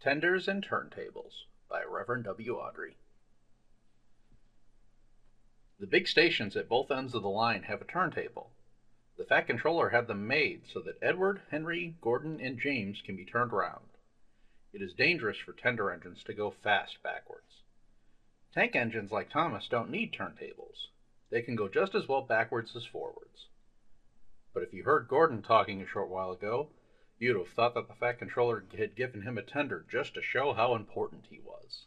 Tenders and Turntables by Reverend W. Awdry. The big stations at both ends of the line have a turntable. The Fat Controller had them made so that Edward, Henry, Gordon, and James can be turned around. It is dangerous for tender engines to go fast backwards. Tank engines like Thomas don't need turntables. They can go just as well backwards as forwards. But if you heard Gordon talking a short while ago, you'd have thought that the Fat Controller had given him a tender just to show how important he was.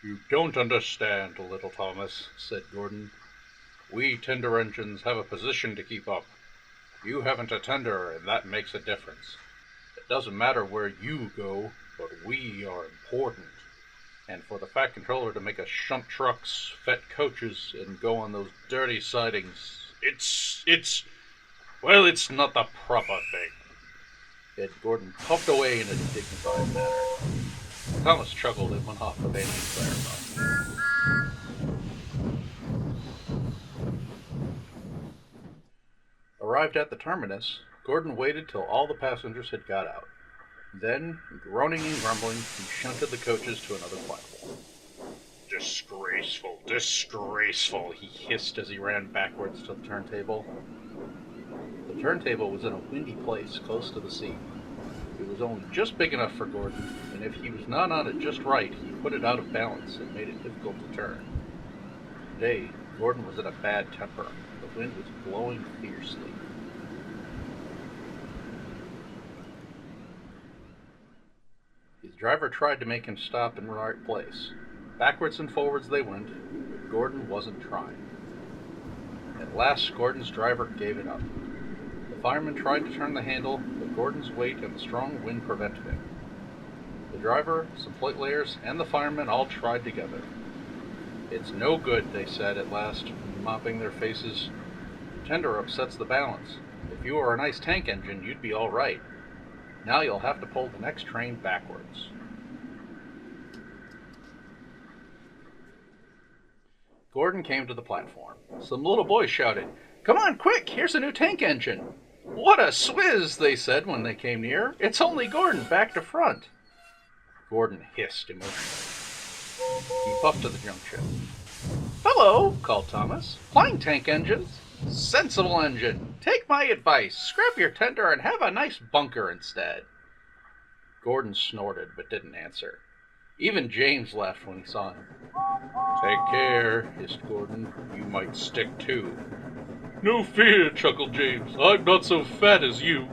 "You don't understand, little Thomas," said Gordon. "We tender engines have a position to keep up. You haven't a tender, and that makes a difference. It doesn't matter where you go, but we are important. And for the Fat Controller to make us shunt trucks, fet coaches, and go on those dirty sidings, it's not the proper thing." Ed Gordon puffed away in a dignified manner. Thomas chuckled and went off with Andy's fireball. Arrived at the terminus, Gordon waited till all the passengers had got out. Then, groaning and grumbling, he shunted the coaches to another platform. "Disgraceful, disgraceful," he hissed as he ran backwards to the turntable. The turntable was in a windy place close to the sea. It was only just big enough for Gordon, and if he was not on it just right, he put it out of balance and made it difficult to turn. Today, Gordon was in a bad temper. The wind was blowing fiercely. His driver tried to make him stop in the right place. Backwards and forwards they went, but Gordon wasn't trying. At last, Gordon's driver gave it up. The fireman tried to turn the handle, but Gordon's weight and the strong wind prevented him. The driver, some platelayers, and the fireman all tried together. "It's no good," they said at last, mopping their faces. "Tender upsets the balance. If you were a nice tank engine, you'd be all right. Now you'll have to pull the next train backwards." Gordon came to the platform. Some little boys shouted, "Come on, quick! Here's a new tank engine!" "What a swizz!" they said when they came near. "It's only Gordon, back to front." Gordon hissed emotionally. He puffed to the junction. "Hello," called Thomas. "Flying tank engines? Sensible engine. Take my advice. Scrap your tender and have a nice bunker instead." Gordon snorted but didn't answer. Even James laughed when he saw him. "Take care," hissed Gordon. "You might stick too." "No fear," chuckled James. "I'm not so fat as you."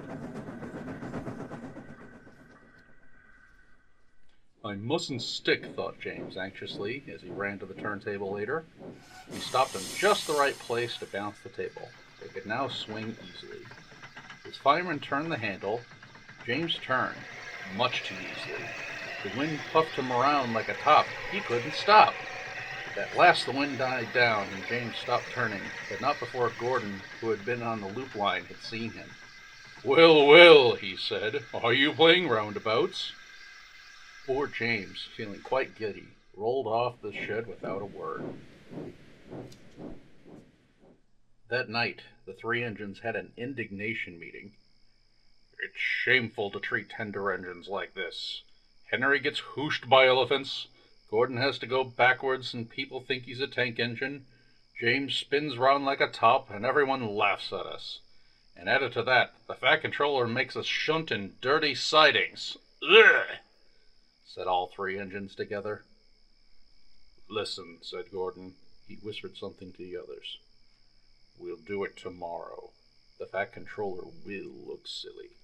"I mustn't stick," thought James anxiously as he ran to the turntable later. He stopped in just the right place to bounce the table. They could now swing easily. As fireman turned the handle, James turned, much too easily. The wind puffed him around like a top. He couldn't stop. At last the wind died down and James stopped turning, but not before Gordon, who had been on the loop line, had seen him. "Well, well," he said, "are you playing roundabouts?" Poor James, feeling quite giddy, rolled off the shed without a word. That night, the three engines had an indignation meeting. "It's shameful to treat tender engines like this. Henry gets whooshed by elephants. Gordon has to go backwards and people think he's a tank engine. James spins round like a top and everyone laughs at us. And added to that, the Fat Controller makes us shunt in dirty sidings. Ugh!" said all three engines together. "Listen," said Gordon. He whispered something to the others. "We'll do it tomorrow. The Fat Controller will look silly."